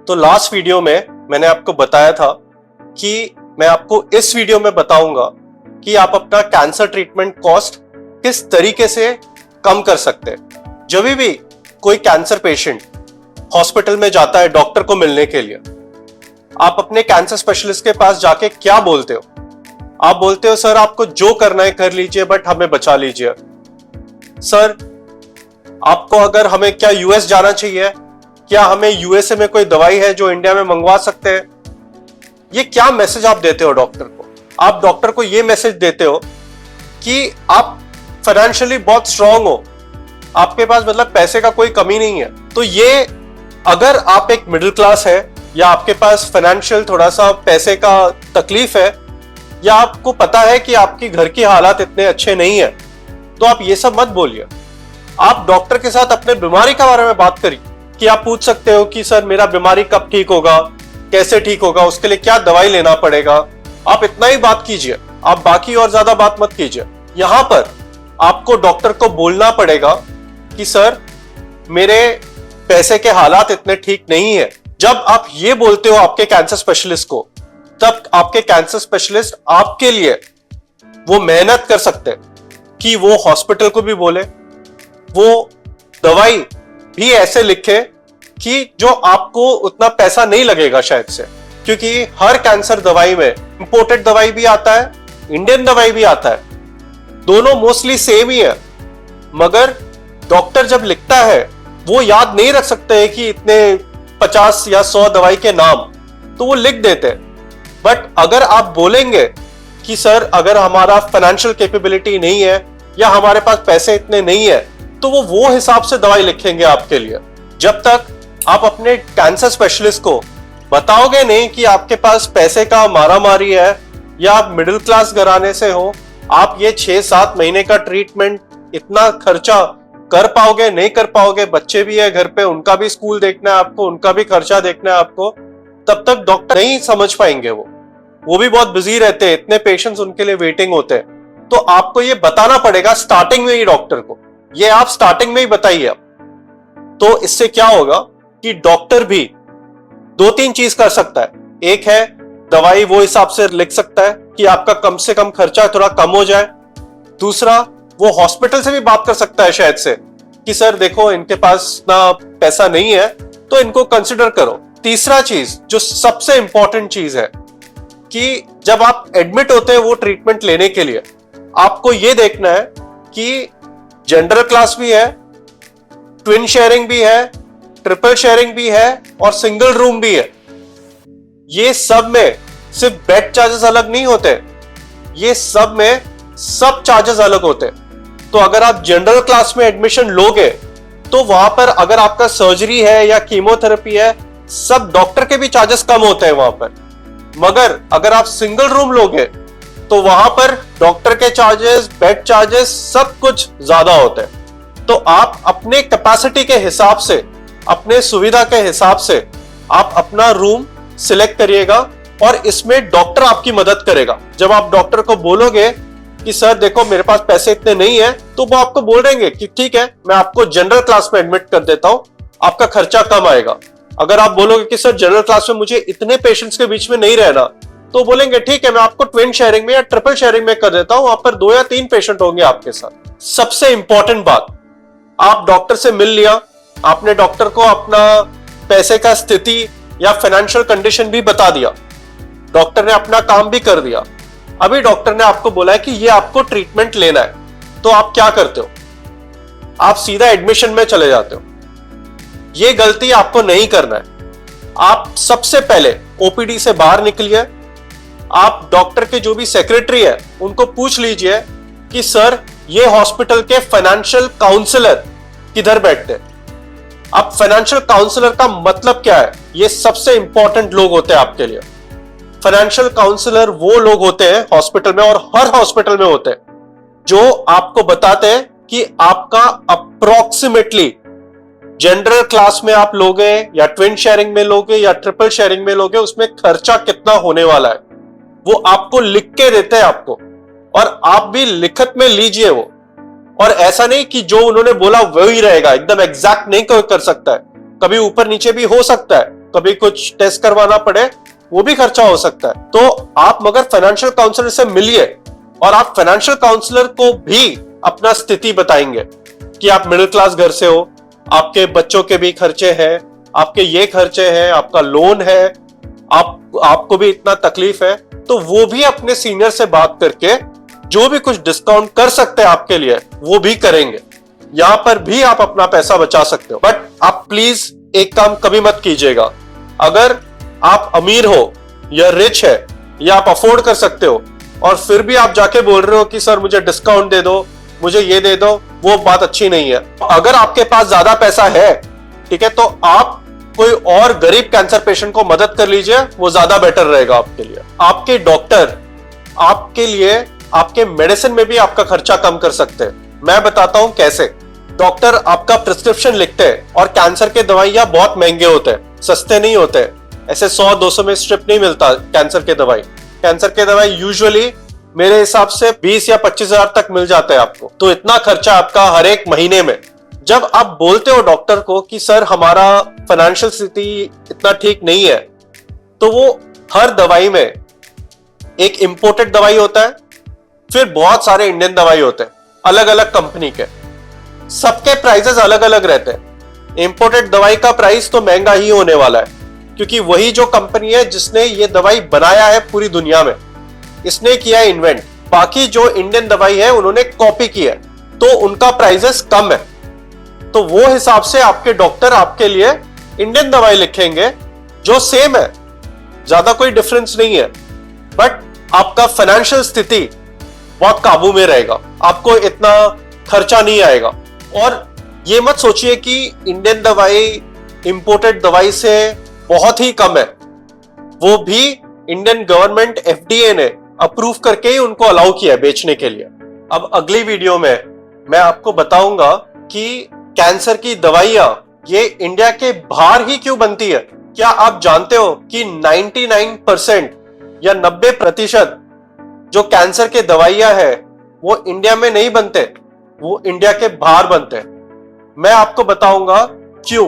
तो last video में मैंने आपको बताया था कि मैं आपको इस वीडियो में बताऊंगा कि आप अपना कैंसर ट्रीटमेंट कॉस्ट किस तरीके से कम कर सकते हैं। जब भी कोई कैंसर पेशेंट हॉस्पिटल में जाता है डॉक्टर को मिलने के लिए, आप अपने कैंसर स्पेशलिस्ट के पास जाके क्या बोलते हो? आप बोलते हो सर आपको जो करना है कर लीजिए बट हमें बचा लीजिए। सर आपको अगर हमें क्या यूएस जाना चाहिए, क्या हमें यूएसए में कोई दवाई है जो इंडिया में मंगवा सकते हैं? ये क्या मैसेज आप देते हो डॉक्टर को? आप डॉक्टर को ये मैसेज देते हो कि आप फाइनेंशियली बहुत स्ट्रांग हो, आपके पास मतलब पैसे का कोई कमी नहीं है। तो ये अगर आप एक मिडिल क्लास है या आपके पास फाइनेंशियल थोड़ा सा पैसे का तकलीफ है या आपको पता है कि आपकी घर की हालात इतने अच्छे नहीं है, तो आप ये सब मत बोलिए। आप डॉक्टर के साथ अपने बीमारी के बारे में बात करिए कि आप पूछ सकते हो कि सर मेरा बीमारी कब ठीक होगा, कैसे ठीक होगा, उसके लिए क्या दवाई लेना पड़ेगा। आप इतना ही बात कीजिए, आप बाकी और ज्यादा बात मत कीजिए। यहां पर आपको डॉक्टर को बोलना पड़ेगा कि सर मेरे पैसे के हालात इतने ठीक नहीं है। जब आप ये बोलते हो आपके कैंसर स्पेशलिस्ट को, तब आपके कैंसर स्पेशलिस्ट आपके लिए वो मेहनत कर सकते हैं कि वो हॉस्पिटल को भी बोले, वो दवाई भी ऐसे लिखे कि जो आपको उतना पैसा नहीं लगेगा शायद से, क्योंकि हर कैंसर दवाई में इंपोर्टेड दवाई भी आता है, इंडियन दवाई भी आता है, दोनों मोस्टली सेम ही है। मगर डॉक्टर जब लिखता है वो याद नहीं रख सकते हैं कि इतने 50 या 100 दवाई के नाम, तो वो लिख देते हैं। बट अगर आप बोलेंगे कि सर अगर हमारा फाइनेंशियल कैपेबिलिटी नहीं है या हमारे पास पैसे इतने नहीं है, तो वो हिसाब से दवाई लिखेंगे आपके लिए। जब तक आप अपने कैंसर स्पेशलिस्ट को बताओगे नहीं कि आपके पास पैसे का मारामारी है या आप मिडिल क्लास घराने से हो, आप ये 6-7 महीने का ट्रीटमेंट इतना खर्चा कर पाओगे नहीं कर पाओगे, बच्चे भी है घर पे, उनका भी स्कूल देखना है आपको, उनका भी खर्चा देखना है आपको, तब तक डॉक्टर नहीं समझ पाएंगे। वो भी बहुत बिजी रहते हैं, इतने पेशेंट्स उनके लिए वेटिंग होते हैं। तो आपको ये बताना पड़ेगा स्टार्टिंग में ही डॉक्टर को, ये आप स्टार्टिंग में ही बताइए। तो इससे क्या होगा कि डॉक्टर भी 2-3 चीज कर सकता है। एक है दवाई वो हिसाब से लिख सकता है कि आपका कम से कम खर्चा थोड़ा कम हो जाए। दूसरा, वो हॉस्पिटल से भी बात कर सकता है शायद से कि सर देखो इनके पास ना पैसा नहीं है तो इनको कंसिडर करो। तीसरा चीज जो सबसे इंपॉर्टेंट चीज है कि जब आप एडमिट होते हैं वो ट्रीटमेंट लेने के लिए, आपको ये देखना है कि जनरल क्लास भी है, ट्विन शेयरिंग भी है, ट्रिपल शेयरिंग भी है और सिंगल रूम भी है। ये सब में सिर्फ बेड चार्जेस अलग नहीं होते, ये सब में सब चार्जेस अलग होते। तो अगर आप जनरल क्लास में एडमिशन लोगे तो वहां पर अगर आपका सर्जरी है या कीमोथेरेपी है, सब डॉक्टर के भी चार्जेस कम होते हैं वहां पर। मगर अगर आप सिंगल रूम लोगे तो वहां पर डॉक्टर के चार्जेस, बेड चार्जेस सब कुछ ज्यादा होते हैं। तो आप अपने कैपेसिटी के हिसाब से, अपने सुविधा के हिसाब से आप अपना रूम सिलेक्ट करिएगा और इसमें डॉक्टर आपकी मदद करेगा। जब आप डॉक्टर को बोलोगे कि सर देखो मेरे पास पैसे इतने नहीं है, तो वो आपको बोल देंगे कि ठीक है मैं आपको जनरल क्लास में एडमिट कर देता हूं, आपका खर्चा कम आएगा। अगर आप बोलोगे कि सर जनरल क्लास में मुझे इतने पेशेंट्स के बीच में नहीं रहना, तो बोलेंगे ठीक है मैं आपको ट्विन शेयरिंग में या ट्रिपल शेयरिंग में कर देता हूं, वहां पर 2 या 3 पेशेंट होंगे आपके साथ। सबसे इंपॉर्टेंट बात, आप डॉक्टर से मिल लिया, आपने डॉक्टर को अपना पैसे का स्थिति या फाइनेंशियल कंडीशन भी बता दिया, डॉक्टर ने अपना काम भी कर दिया। अभी डॉक्टर ने आपको बोला है कि ये आपको ट्रीटमेंट लेना है, तो आप क्या करते हो? आप सीधा एडमिशन में चले जाते हो। ये गलती आपको नहीं करना है। आप सबसे पहले ओपीडी से बाहर निकलिए, आप डॉक्टर के जो भी सेक्रेटरी है उनको पूछ लीजिए कि सर ये हॉस्पिटल के फाइनेंशियल काउंसलर किधर बैठते हैं। अब फाइनेंशियल काउंसलर का मतलब क्या है? ये सबसे इंपॉर्टेंट लोग होते हैं आपके लिए। फाइनेंशियल काउंसलर वो लोग होते हैं हॉस्पिटल में, और हर हॉस्पिटल में होते हैं, जो आपको बताते हैं कि आपका अप्रोक्सीमेटली जनरल क्लास में आप लोगे या ट्विन शेयरिंग में लोगे या ट्रिपल शेयरिंग में लोगे, उसमें खर्चा कितना होने वाला है वो आपको लिख के देते हैं आपको, और आप भी लिखत में लीजिए वो। और ऐसा नहीं कि जो उन्होंने बोला वही रहेगा, एकदम एग्जैक्ट नहीं कर सकता है, कभी ऊपर नीचे भी हो सकता है। कभी कुछ टेस्ट करवाना पड़े, वो भी खर्चा हो सकता है। तो आप मगर फाइनेंशियल काउंसलर से मिलिए और आप फाइनेंशियल काउंसलर को भी अपना स्थिति बताएंगे कि आप मिडिल क्लास घर से हो, आपके बच्चों के भी खर्चे हैं, आपके ये खर्चे हैं, आपका लोन है, आपको भी इतना तकलीफ है, तो वो भी अपने सीनियर से बात करके जो भी कुछ डिस्काउंट कर सकते हैं आपके लिए वो भी करेंगे। यहां पर भी आप अपना पैसा बचा सकते हो। बट आप प्लीज एक काम कभी मत कीजिएगा, अगर आप अमीर हो या रिच है या आप अफोर्ड कर सकते हो और फिर भी आप जाके बोल रहे हो कि सर मुझे डिस्काउंट दे दो, मुझे ये दे दो, वो बात अच्छी नहीं है। अगर आपके पास ज्यादा पैसा है, ठीक है, तो आप कोई और गरीब कैंसर पेशेंट को मदद कर लीजिए, वो ज्यादा बेटर रहेगा आपके लिए। आपके डॉक्टर आपके लिए आपके मेडिसिन में भी आपका खर्चा कम कर सकते हैं। मैं बताता हूं कैसे। डॉक्टर आपका प्रिस्क्रिप्शन लिखते हैं और कैंसर के दवाइयां बहुत महंगे होते हैं, सस्ते नहीं होते। ऐसे 100-200 में स्ट्रिप नहीं मिलता कैंसर के दवाई। कैंसर के दवाई यूजुअली मेरे हिसाब से 20 या 25 हजार तक मिल जाते हैं आपको। तो इतना खर्चा आपका हर एक महीने में। जब आप बोलते हो डॉक्टर को कि सर हमारा फाइनेंशियल स्थिति इतना ठीक नहीं है, तो वो हर दवाई में एक इंपोर्टेड दवाई होता है, फिर बहुत सारे इंडियन दवाई होते हैं अलग अलग कंपनी के, सबके प्राइसेस अलग अलग रहते हैं। इंपोर्टेड दवाई का प्राइस तो महंगा ही होने वाला है, क्योंकि वही जो कंपनी है जिसने ये दवाई बनाया है पूरी दुनिया में, इसने किया है इन्वेंट। बाकी जो इंडियन दवाई है उन्होंने कॉपी की है, तो उनका प्राइसेस कम है। तो वो हिसाब से आपके डॉक्टर आपके लिए इंडियन दवाई लिखेंगे जो सेम है, ज्यादा कोई डिफरेंस नहीं है। बट आपका फाइनेंशियल स्थिति बहुत काबू में रहेगा, आपको इतना खर्चा नहीं आएगा। और ये मत सोचिए कि इंडियन दवाई इंपोर्टेड दवाई से बहुत ही कम है, वो भी इंडियन गवर्नमेंट FDA ने अप्रूव करके ही उनको अलाउ किया है बेचने के लिए। अब अगली वीडियो में मैं आपको बताऊंगा कि कैंसर की दवाइयां ये इंडिया के बाहर ही क्यों बनती है। क्या आप जानते हो कि 99% या 90% जो कैंसर के दवाइयां हैं वो इंडिया में नहीं बनते, वो इंडिया के बाहर बनते हैं। मैं आपको बताऊंगा क्यों।